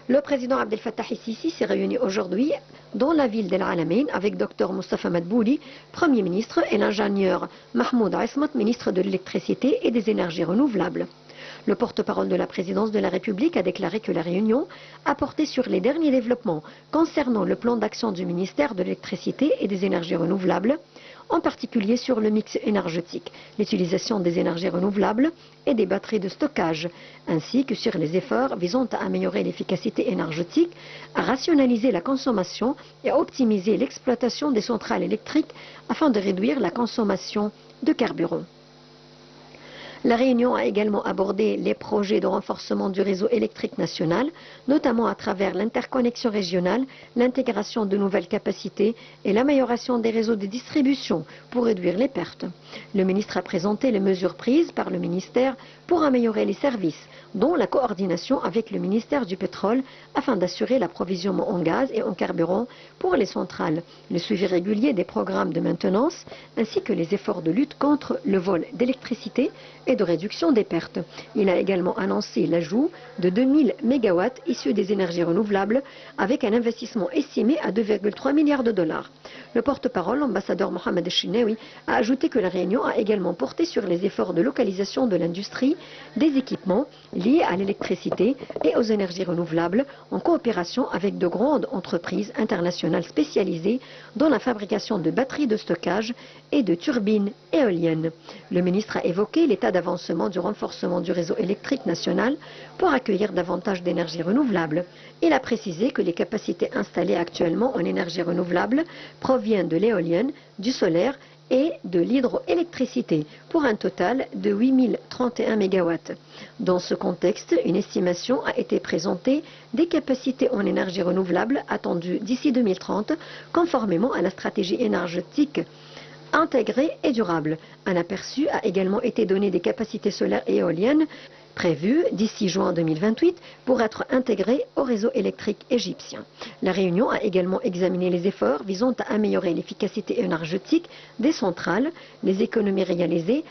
Le président Abdel Fattah el-Sisi s'est réuni aujourd'hui dans la ville d'El Alamein avec Dr Moustapha Madbouli, Premier ministre, et l'ingénieur Mahmoud Asmat, ministre de l'électricité et des énergies renouvelables. Le porte-parole de la présidence de la République a déclaré que la réunion a porté sur les derniers développements concernant le plan d'action du ministère de l'électricité et des énergies renouvelables, en particulier sur le mix énergétique, l'utilisation des énergies renouvelables et des batteries de stockage, ainsi que sur les efforts visant à améliorer l'efficacité énergétique, à rationaliser la consommation et à optimiser l'exploitation des centrales électriques afin de réduire la consommation de carburant. La réunion a également abordé les projets de renforcement du réseau électrique national, notamment à travers l'interconnexion régionale, l'intégration de nouvelles capacités et l'amélioration des réseaux de distribution pour réduire les pertes. Le ministre a présenté les mesures prises par le ministère pour améliorer les services, dont la coordination avec le ministère du pétrole afin d'assurer l'approvisionnement en gaz et en carburant pour les centrales, le suivi régulier des programmes de maintenance ainsi que les efforts de lutte contre le vol d'électricité et de réduction des pertes. Il a également annoncé l'ajout de 2000 MW issus des énergies renouvelables avec un investissement estimé à 2,3 milliards de dollars. Le porte-parole, l'ambassadeur Mohamed El-Chinaoui, a ajouté que la réunion a également porté sur les efforts de localisation de l'industrie, des équipements liés à l'électricité et aux énergies renouvelables en coopération avec de grandes entreprises internationales spécialisées dans la fabrication de batteries de stockage et de turbines éoliennes. Le ministre a évoqué l'état d'avancement du renforcement du réseau électrique national pour accueillir davantage d'énergie renouvelable. Il a précisé que les capacités installées actuellement en énergie renouvelable proviennent de l'éolienne, du solaire et de l'hydroélectricité, pour un total de 8031 MW. Dans ce contexte, une estimation a été présentée des capacités en énergie renouvelable attendues d'ici 2030, conformément à la stratégie énergétique intégrée et durable. Un aperçu a également été donné des capacités solaires et éoliennes prévues d'ici juin 2028 pour être intégrées au réseau électrique égyptien. La réunion a également examiné les efforts visant à améliorer l'efficacité énergétique des centrales, les économies réalisées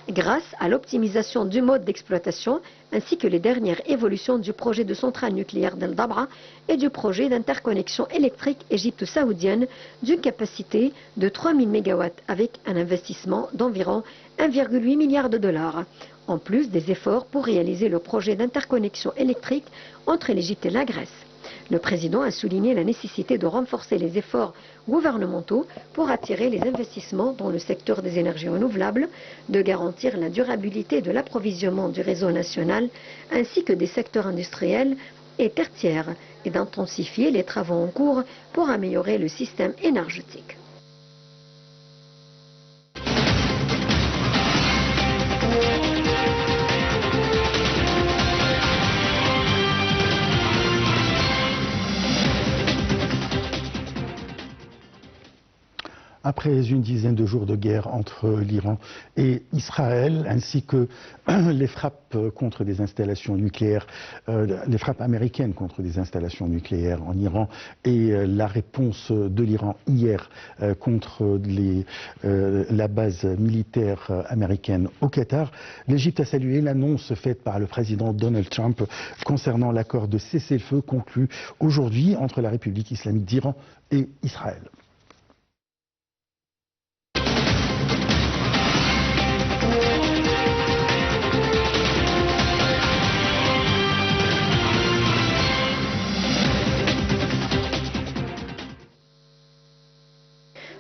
grâce à l'optimisation du mode d'exploitation ainsi que les dernières évolutions du projet de centrale nucléaire d'El Dabra et du projet d'interconnexion électrique égypto-saoudienne d'une capacité de 3000 MW avec un investissement d'environ 1,8 milliard de dollars, en plus des efforts pour réaliser le projet d'interconnexion électrique entre l'Égypte et la Grèce. Le président a souligné la nécessité de renforcer les efforts gouvernementaux pour attirer les investissements dans le secteur des énergies renouvelables, de garantir la durabilité de l'approvisionnement du réseau national ainsi que des secteurs industriels et tertiaires et d'intensifier les travaux en cours pour améliorer le système énergétique. Après une dizaine de jours de guerre entre l'Iran et Israël, ainsi que les frappes contre des installations nucléaires, les frappes américaines contre des installations nucléaires en Iran et la réponse de l'Iran hier contre la base militaire américaine au Qatar, l'Égypte a salué l'annonce faite par le président Donald Trump concernant l'accord de cessez-le-feu conclu aujourd'hui entre la République islamique d'Iran et Israël.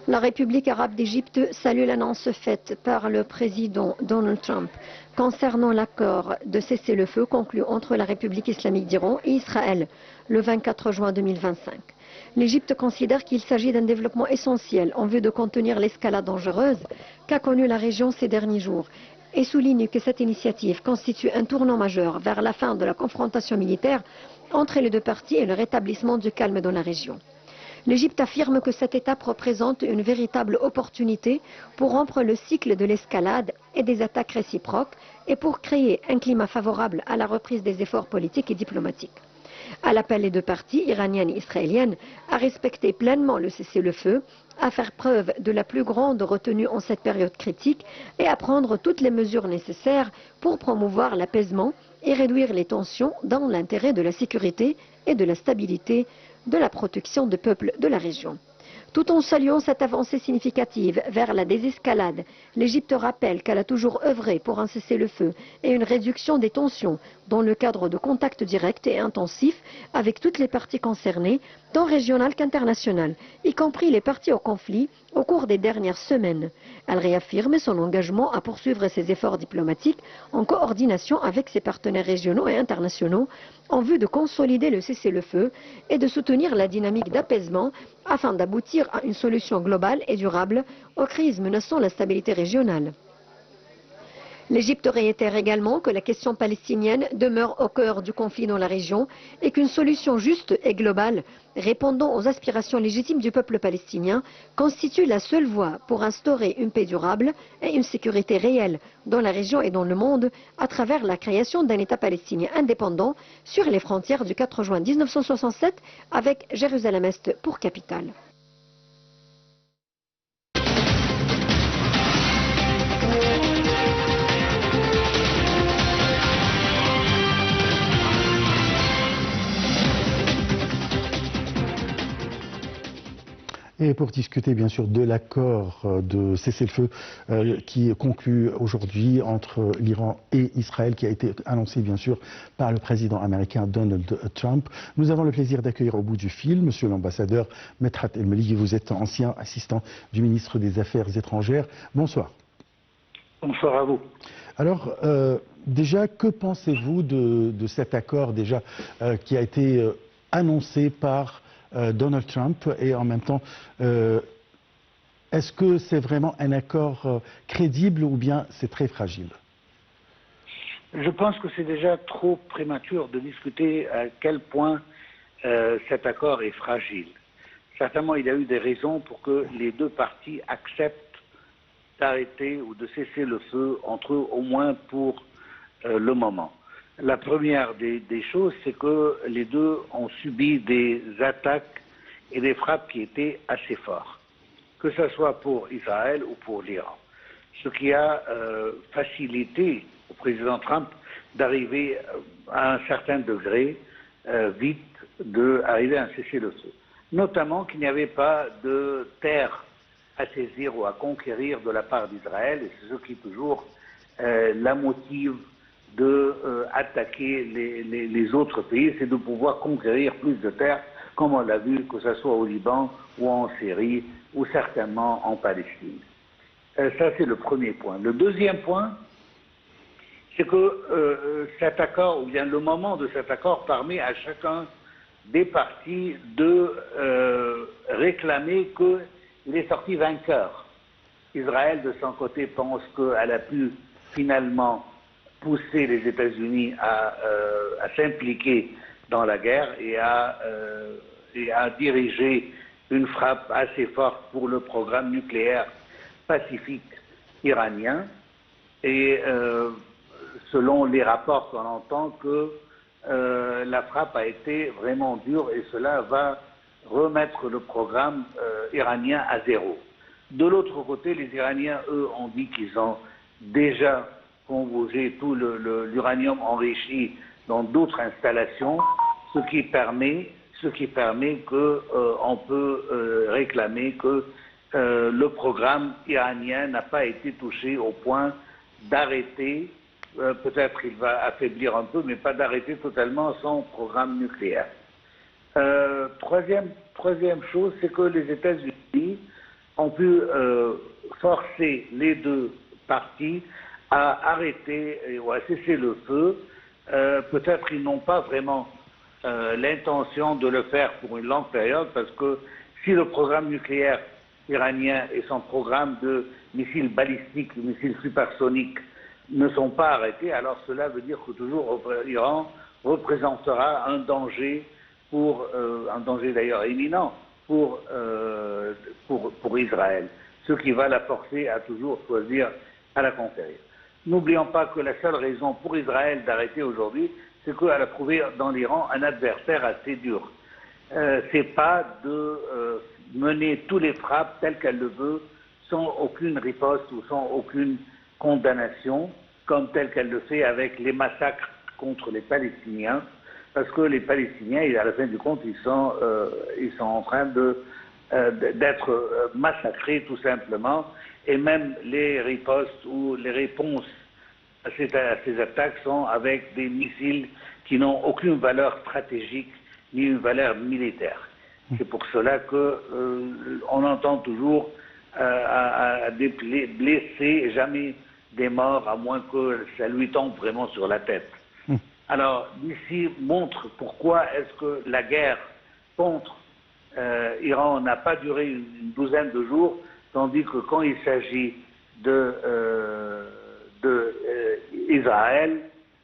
La République arabe d'Égypte salue l'annonce faite par le président Donald Trump concernant l'accord de cessez-le-feu conclu entre la République islamique d'Iran et Israël le 24 juin 2025. L'Égypte considère qu'il s'agit d'un développement essentiel en vue de contenir l'escalade dangereuse qu'a connue la région ces derniers jours et souligne que cette initiative constitue un tournant majeur vers la fin de la confrontation militaire entre les deux parties et le rétablissement du calme dans la région. L'Égypte affirme que cette étape représente une véritable opportunité pour rompre le cycle de l'escalade et des attaques réciproques et pour créer un climat favorable à la reprise des efforts politiques et diplomatiques. Elle appelle les deux parties, iraniennes et israéliennes, à respecter pleinement le cessez-le-feu, à faire preuve de la plus grande retenue en cette période critique et à prendre toutes les mesures nécessaires pour promouvoir l'apaisement et réduire les tensions dans l'intérêt de la sécurité et de la stabilité de la protection des peuples de la région. Tout en saluant cette avancée significative vers la désescalade, l'Égypte rappelle qu'elle a toujours œuvré pour un cessez-le-feu et une réduction des tensions dans le cadre de contacts directs et intensifs avec toutes les parties concernées, tant régionales qu'internationales, y compris les parties au conflit au cours des dernières semaines. Elle réaffirme son engagement à poursuivre ses efforts diplomatiques en coordination avec ses partenaires régionaux et internationaux en vue de consolider le cessez-le-feu et de soutenir la dynamique d'apaisement afin d'aboutir à une solution globale et durable aux crises menaçant la stabilité régionale. L'Égypte réitère également que la question palestinienne demeure au cœur du conflit dans la région et qu'une solution juste et globale, répondant aux aspirations légitimes du peuple palestinien, constitue la seule voie pour instaurer une paix durable et une sécurité réelle dans la région et dans le monde à travers la création d'un État palestinien indépendant sur les frontières du 4 juin 1967 avec Jérusalem-Est pour capitale. Et pour discuter bien sûr de l'accord de cessez-le-feu qui est conclu aujourd'hui entre l'Iran et Israël, qui a été annoncé bien sûr par le président américain Donald Trump, nous avons le plaisir d'accueillir au bout du fil monsieur l'ambassadeur Medhat El-Melighi. Vous êtes ancien assistant du ministre des Affaires étrangères. Bonsoir. Bonsoir à vous. Alors, déjà, que pensez-vous de cet accord déjà qui a été annoncé par Donald Trump, et en même temps, est-ce que c'est vraiment un accord crédible ou bien c'est très fragile? Je pense que c'est déjà trop prématuré de discuter à quel point cet accord est fragile. Certainement, il y a eu des raisons pour que les deux parties acceptent d'arrêter ou de cesser le feu entre eux, au moins pour le moment. La première des choses, c'est que les deux ont subi des attaques et des frappes qui étaient assez fortes, que ce soit pour Israël ou pour l'Iran. Ce qui a facilité au président Trump d'arriver à un certain degré vite d'arriver à un cessez-le-feu. Notamment qu'il n'y avait pas de terre à saisir ou à conquérir de la part d'Israël, et c'est ce qui toujours la motive d'attaquer les autres pays, c'est de pouvoir conquérir plus de terres, comme on l'a vu, que ce soit au Liban ou en Syrie, ou certainement en Palestine. Ça, c'est le premier point. Le deuxième point, c'est que cet accord, ou bien le moment de cet accord, permet à chacun des parties de réclamer qu'il est sorti vainqueur. Israël, de son côté, pense qu'elle a pu finalement pousser les États-Unis à s'impliquer dans la guerre et à diriger une frappe assez forte pour le programme nucléaire pacifique iranien. Et selon les rapports qu'on entend, que la frappe a été vraiment dure et cela va remettre le programme iranien à zéro. De l'autre côté, les Iraniens, eux, ont dit qu'ils ont déjà convoqué tout l'uranium enrichi dans d'autres installations, ce qui permet qu'on peut réclamer que le programme iranien n'a pas été touché au point d'arrêter, peut-être il va affaiblir un peu, mais pas d'arrêter totalement son programme nucléaire. Troisième chose, c'est que les États-Unis ont pu forcer les deux parties à arrêter ou à cesser le feu. Peut-être ils n'ont pas vraiment l'intention de le faire pour une longue période, parce que si le programme nucléaire iranien et son programme de missiles balistiques, de missiles supersoniques ne sont pas arrêtés, alors cela veut dire que toujours l'Iran représentera un danger, un danger d'ailleurs imminent pour Israël, ce qui va la forcer à toujours choisir à la conquérir. N'oublions pas que la seule raison pour Israël d'arrêter aujourd'hui, c'est qu'elle a trouvé dans l'Iran un adversaire assez dur. C'est pas de mener tous les frappes telles qu'elle le veut, sans aucune riposte ou sans aucune condamnation, comme telle qu'elle le fait avec les massacres contre les Palestiniens, parce que les Palestiniens, à la fin du compte, ils sont en train d'être massacrés tout simplement, et même les ripostes ou les réponses à ces attaques sont avec des missiles qui n'ont aucune valeur stratégique ni une valeur militaire. C'est pour cela qu'on entend toujours des blessés, jamais des morts, à moins que ça lui tombe vraiment sur la tête. Alors, d'ici montre pourquoi est-ce que la guerre contre Iran n'a pas duré une douzaine de jours, tandis que quand il s'agit d'Israël,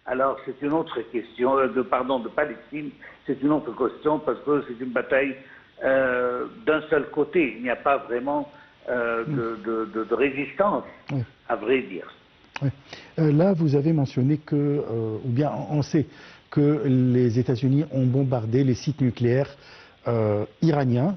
alors c'est une autre question, de Palestine, c'est une autre question parce que c'est une bataille d'un seul côté. Il n'y a pas vraiment de résistance, à vrai dire. Oui. Là, vous avez mentionné que, ou bien on sait que les États-Unis ont bombardé les sites nucléaires iraniens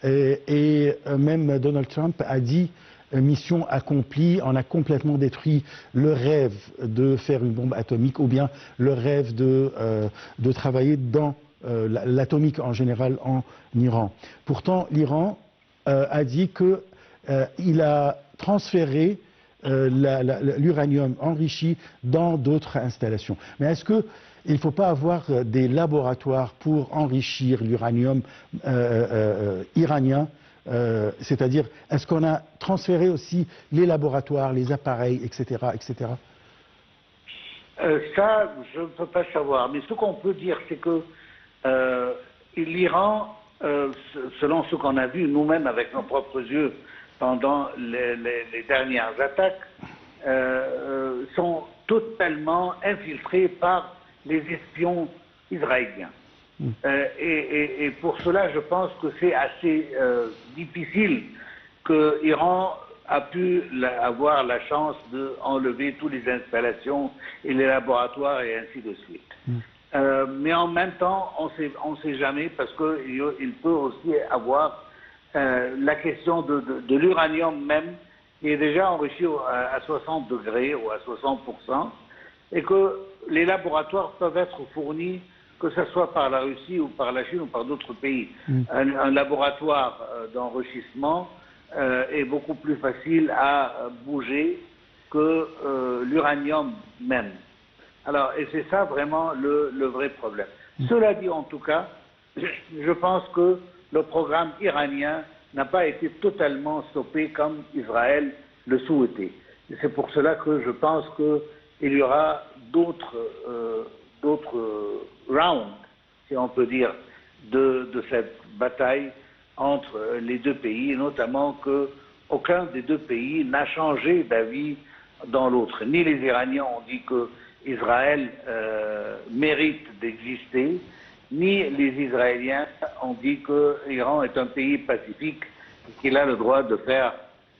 et même Donald Trump a dit mission accomplie, on a complètement détruit le rêve de faire une bombe atomique ou bien le rêve de travailler dans l'atomique en général en Iran. Pourtant, l'Iran a dit qu'il a transféré l'uranium enrichi dans d'autres installations. Mais est-ce qu'il ne faut pas avoir des laboratoires pour enrichir l'uranium iranien? C'est-à-dire, est-ce qu'on a transféré aussi les laboratoires, les appareils, etc., etc.? Ça, je ne peux pas savoir. Mais ce qu'on peut dire, c'est que l'Iran, selon ce qu'on a vu nous-mêmes avec nos propres yeux pendant les dernières attaques, sont totalement infiltrés par les espions israéliens. Et pour cela, je pense que c'est assez difficile que l'Iran a pu avoir la chance d'enlever toutes les installations et les laboratoires et ainsi de suite. Mais en même temps, on ne sait jamais parce qu'il peut aussi avoir la question de l'uranium même qui est déjà enrichi à 60 degrés ou à 60% et que les laboratoires peuvent être fournis que ce soit par la Russie ou par la Chine ou par d'autres pays. Un laboratoire d'enrichissement est beaucoup plus facile à bouger que l'uranium même. Alors, et c'est ça vraiment le vrai problème. Cela dit, en tout cas, je pense que le programme iranien n'a pas été totalement stoppé comme Israël le souhaitait. C'est pour cela que je pense qu'il y aura d'autres rounds, si on peut dire, de cette bataille entre les deux pays, notamment qu'aucun des deux pays n'a changé d'avis dans l'autre. Ni les Iraniens ont dit que Israël mérite d'exister, ni les Israéliens ont dit que l'Iran est un pays pacifique et qu'il a le droit de faire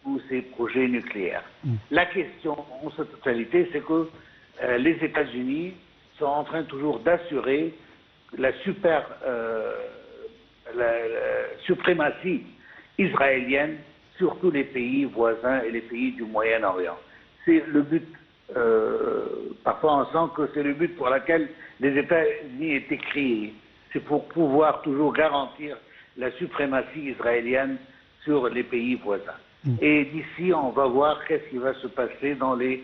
tous ses projets nucléaires. La question en sa totalité, c'est que les États-Unis sont en train toujours d'assurer la suprématie israélienne sur tous les pays voisins et les pays du Moyen-Orient. C'est le but, parfois on sent que c'est le but pour lequel les États-Unis étaient créés. C'est pour pouvoir toujours garantir la suprématie israélienne sur les pays voisins. Et d'ici, on va voir qu'est-ce qui va se passer dans les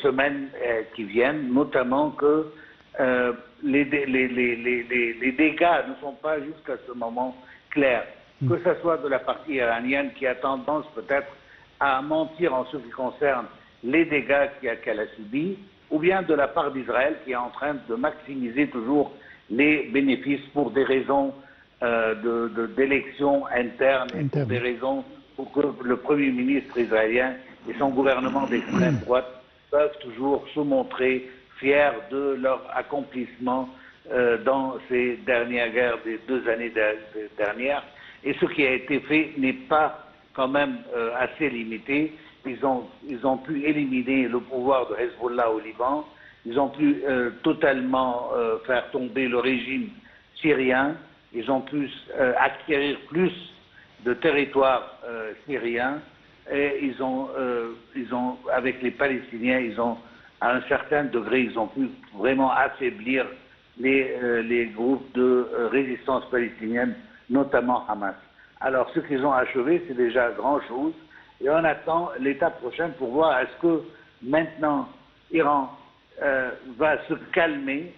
semaines qui viennent, notamment que les dégâts ne sont pas jusqu'à ce moment clairs, que ce soit de la partie iranienne qui a tendance peut-être à mentir en ce qui concerne les dégâts qu'elle a subis, ou bien de la part d'Israël qui est en train de maximiser toujours les bénéfices pour des raisons d'élections internes et pour des raisons pour que le Premier ministre israélien et son gouvernement d'extrême droite peuvent toujours se montrer fiers de leur accomplissement dans ces dernières guerres des 2 années dernières. Et ce qui a été fait n'est pas quand même assez limité. Ils ont pu éliminer le pouvoir de Hezbollah au Liban. Ils ont pu totalement faire tomber le régime syrien. Ils ont pu acquérir plus de territoire syrien. Et ils ont, avec les Palestiniens, ils ont à un certain degré, ils ont pu vraiment affaiblir les groupes de résistance palestinienne, notamment Hamas. Alors, ce qu'ils ont achevé, c'est déjà grand-chose. Et on attend l'étape prochaine pour voir est-ce que maintenant, Iran va se calmer.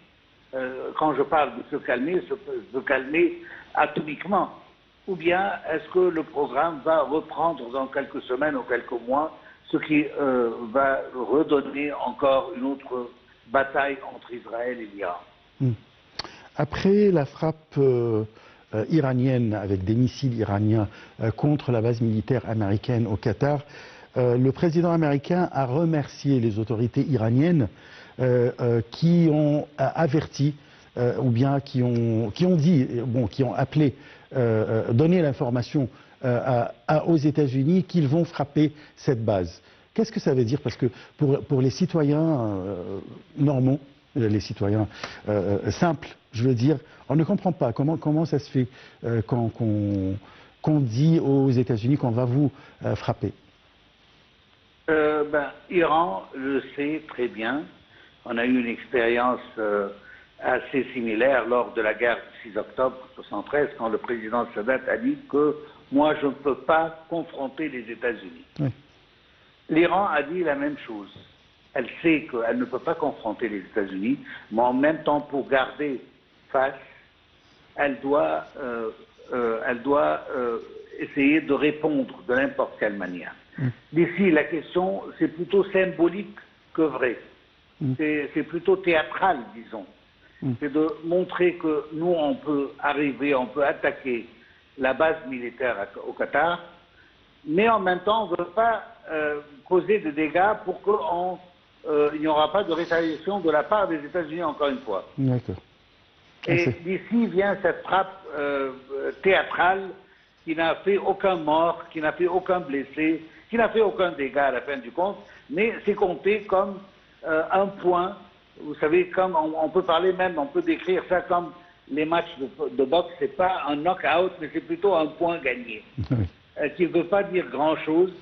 Quand je parle de se calmer atomiquement. Ou bien est-ce que le programme va reprendre dans quelques semaines ou quelques mois, ce qui va redonner encore une autre bataille entre Israël et l'Iran. Après la frappe iranienne avec des missiles iraniens contre la base militaire américaine au Qatar, le président américain a remercié les autorités iraniennes qui ont averti ou bien qui ont dit, qui ont appelé, donné l'information aux États-Unis qu'ils vont frapper cette base. Qu'est-ce que ça veut dire? Parce que pour les citoyens normaux, les citoyens simples, je veux dire, on ne comprend pas comment ça se fait qu'on dit aux États-Unis qu'on va vous frapper. Iran le sait très bien. On a eu une expérience assez similaire lors de la guerre du 6 octobre 1973, quand le président Sadat a dit que moi je ne peux pas confronter les États-Unis. Oui. L'Iran a dit la même chose. Elle sait qu'elle ne peut pas confronter les États-Unis, mais en même temps, pour garder face, elle doit essayer de répondre de n'importe quelle manière. D'ici, la question, c'est plutôt symbolique que vrai. C'est plutôt théâtral, disons. C'est de montrer que nous, on peut arriver, on peut attaquer la base militaire au Qatar, mais en même temps, on ne veut pas causer de dégâts pour qu'il n'y aura pas de rétaliation de la part des États-Unis, encore une fois. D'accord. Et d'ici vient cette frappe théâtrale qui n'a fait aucun mort, qui n'a fait aucun blessé, qui n'a fait aucun dégât à la fin du compte, mais c'est compté comme un point. Vous savez, comme on peut parler même, on peut décrire ça comme les matchs de boxe, c'est pas un knock-out, mais c'est plutôt un point gagné. Qui ne veut pas dire grand-chose.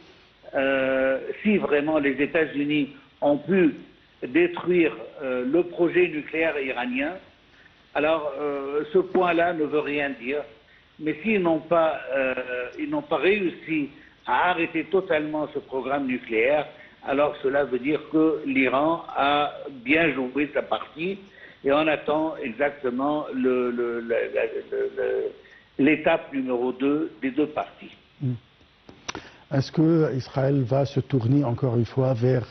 Si vraiment les États-Unis ont pu détruire le projet nucléaire iranien, alors ce point-là ne veut rien dire. Mais s'ils n'ont pas réussi à arrêter totalement ce programme nucléaire, alors cela veut dire que l'Iran a bien joué sa partie et on attend exactement l'étape numéro 2 des deux parties. Est-ce qu'Israël va se tourner encore une fois vers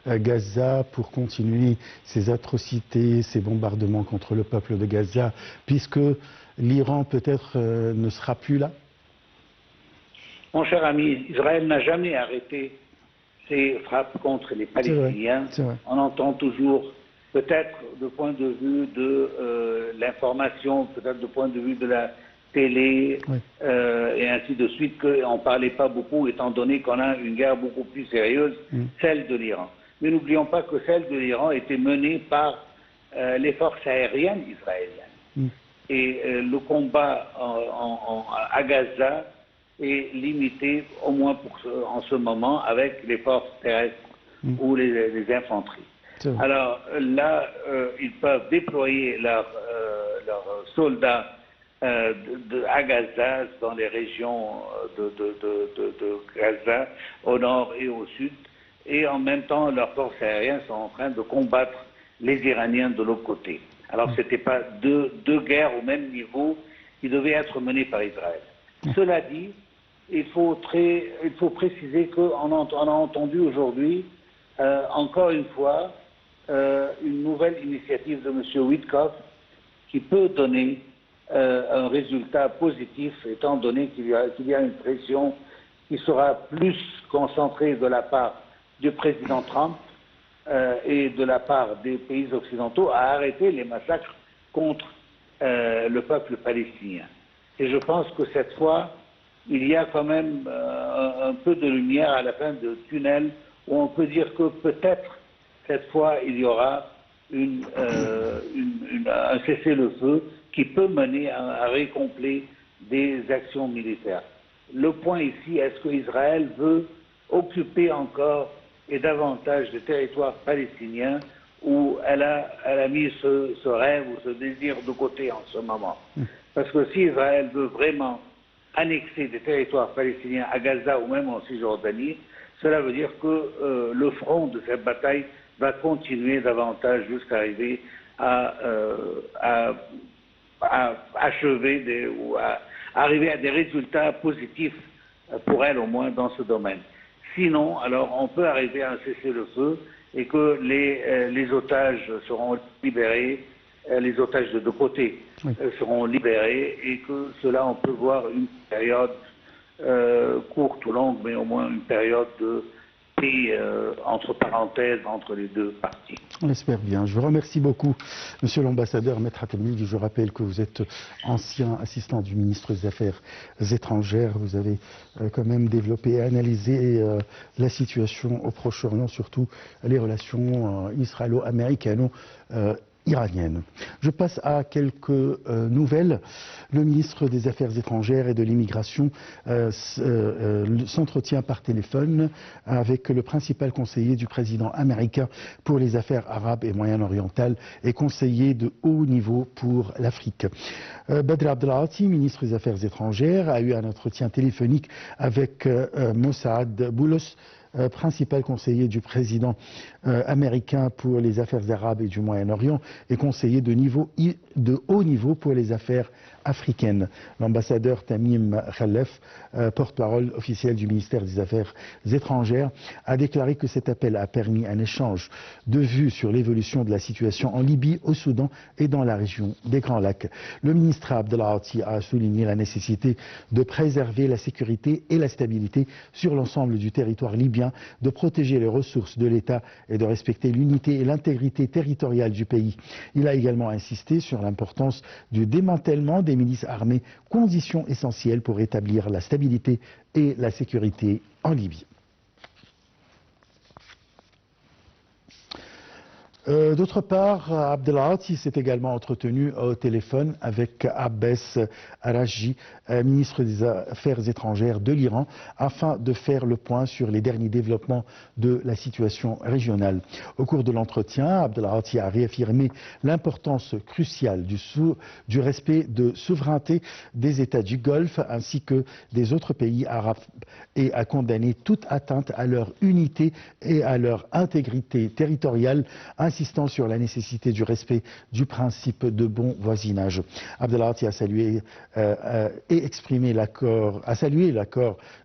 Gaza pour continuer ses atrocités, ses bombardements contre le peuple de Gaza, puisque l'Iran peut-être ne sera plus là? Mon cher ami, Israël n'a jamais arrêté ses frappes contre les Palestiniens. C'est vrai. On entend toujours, peut-être du point de vue de l'information, peut-être du point de vue de la télé, oui. Et ainsi de suite, qu'on ne parlait pas beaucoup, étant donné qu'on a une guerre beaucoup plus sérieuse, celle de l'Iran. Mais n'oublions pas que celle de l'Iran était menée par les forces aériennes israéliennes. Et le combat à Gaza est limité, au moins en ce moment, avec les forces terrestres ou les infanteries. Alors là, ils peuvent déployer leurs soldats à Gaza, dans les régions de Gaza, au nord et au sud, et en même temps, leurs forces aériennes sont en train de combattre les Iraniens de l'autre côté. Alors, ce n'était pas deux guerres au même niveau qui devaient être menées par Israël. Cela dit, il faut préciser qu'on a entendu aujourd'hui, encore une fois, une nouvelle initiative de M. Witkoff qui peut donner un résultat positif, étant donné qu'il y a une pression qui sera plus concentrée de la part du président Trump et de la part des pays occidentaux à arrêter les massacres contre le peuple palestinien. Et je pense que cette fois, il y a quand même un peu de lumière à la fin du tunnel où on peut dire que peut-être cette fois il y aura un cessez-le-feu qui peut mener à un arrêt complet des actions militaires. Le point ici, est-ce qu'Israël veut occuper encore et davantage des territoires palestiniens où elle a mis ce rêve ou ce désir de côté en ce moment. Parce que si Israël veut vraiment annexer des territoires palestiniens à Gaza ou même en Cisjordanie, cela veut dire que le front de cette bataille va continuer davantage jusqu'à arriver à achever ou à arriver à des résultats positifs pour elle au moins dans ce domaine. Sinon, alors on peut arriver à un cessez-le-feu et que les otages seront libérés, les otages de deux côtés seront libérés et que cela on peut voir une période courte ou longue, mais au moins une période de paix entre parenthèses entre les deux parties. On l'espère bien. Je vous remercie beaucoup, Monsieur l'ambassadeur Maître Atemni. Je rappelle que vous êtes ancien assistant du ministre des Affaires étrangères. Vous avez quand même développé et analysé la situation au Proche-Orient, surtout les relations israélo-américano-iraniennes. Je passe à quelques nouvelles. Le ministre des Affaires étrangères et de l'immigration s'entretient par téléphone avec le principal conseiller du président américain pour les affaires arabes et moyen-orientales et conseiller de haut niveau pour l'Afrique. Badr Abdelghati, ministre des Affaires étrangères, a eu un entretien téléphonique avec Mossad Boulos, principal conseiller du président américain pour les affaires arabes et du Moyen-Orient et conseiller de haut niveau pour les affaires africaines. L'ambassadeur Tamim Khalef, porte-parole officiel du ministère des Affaires étrangères, a déclaré que cet appel a permis un échange de vues sur l'évolution de la situation en Libye, au Soudan et dans la région des Grands Lacs. Le ministre Abdelghati a souligné la nécessité de préserver la sécurité et la stabilité sur l'ensemble du territoire libyen, de protéger les ressources de l'État et de respecter l'unité et l'intégrité territoriale du pays. Il a également insisté sur l'importance du démantèlement des milices armées, condition essentielle pour rétablir la stabilité et la sécurité en Libye. D'autre part, Abdelghati s'est également entretenu au téléphone avec Abbas Araghchi, ministre des Affaires étrangères de l'Iran, afin de faire le point sur les derniers développements de la situation régionale. Au cours de l'entretien, Abdelghati a réaffirmé l'importance cruciale du respect de souveraineté des États du Golfe ainsi que des autres pays arabes et a condamné toute atteinte à leur unité et à leur intégrité territoriale, insistant sur la nécessité du respect du principe de bon voisinage. Abdelghati a salué l'accord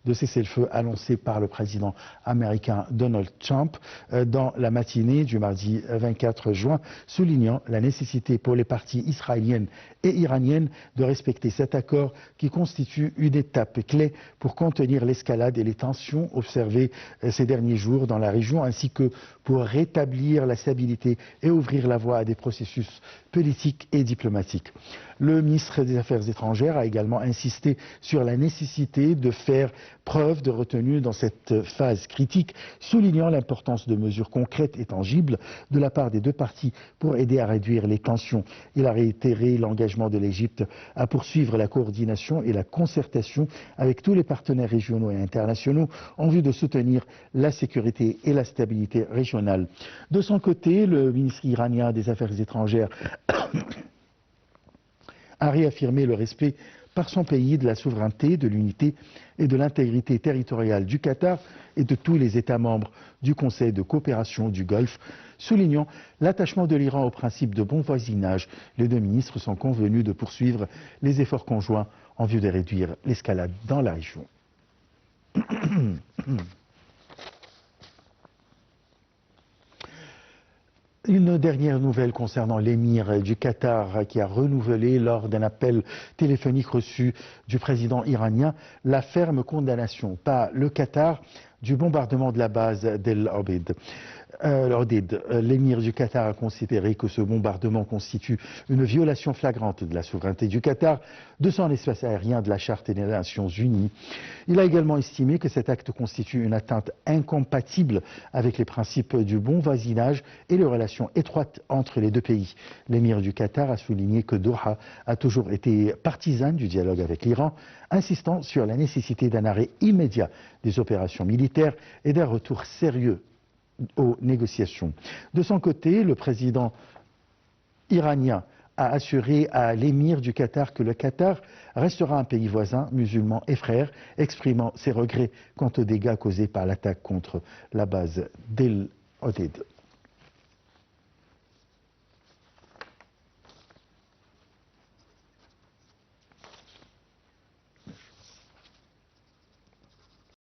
de cessez-le-feu annoncé par le président américain Donald Trump dans la matinée du mardi 24 juin, soulignant la nécessité pour les parties israéliennes et iraniennes de respecter cet accord qui constitue une étape clé pour contenir l'escalade et les tensions observées ces derniers jours dans la région, ainsi que pour rétablir la stabilité et ouvrir la voie à des processus politiques et diplomatiques. Le ministre des Affaires étrangères a également insisté sur la nécessité de faire preuve de retenue dans cette phase critique, soulignant l'importance de mesures concrètes et tangibles de la part des deux parties pour aider à réduire les tensions. Il a réitéré l'engagement de l'Égypte à poursuivre la coordination et la concertation avec tous les partenaires régionaux et internationaux en vue de soutenir la sécurité et la stabilité régionale. De son côté, le ministre iranien des Affaires étrangères a réaffirmé le respect par son pays de la souveraineté, de l'unité et de l'intégrité territoriale du Qatar et de tous les États membres du Conseil de coopération du Golfe, soulignant l'attachement de l'Iran au principe de bon voisinage. Les deux ministres sont convenus de poursuivre les efforts conjoints en vue de réduire l'escalade dans la région. Une dernière nouvelle concernant l'émir du Qatar qui a renouvelé lors d'un appel téléphonique reçu du président iranien la ferme condamnation par le Qatar du bombardement de la base d'El Obeid. L'émir du Qatar a considéré que ce bombardement constitue une violation flagrante de la souveraineté du Qatar, de son espace aérien, de la Charte des Nations Unies. Il a également estimé que cet acte constitue une atteinte incompatible avec les principes du bon voisinage et les relations étroites entre les deux pays. L'émir du Qatar a souligné que Doha a toujours été partisane du dialogue avec l'Iran, insistant sur la nécessité d'un arrêt immédiat des opérations militaires et d'un retour sérieux aux négociations. De son côté, le président iranien a assuré à l'émir du Qatar que le Qatar restera un pays voisin, musulman et frère, exprimant ses regrets quant aux dégâts causés par l'attaque contre la base d'El Odeid.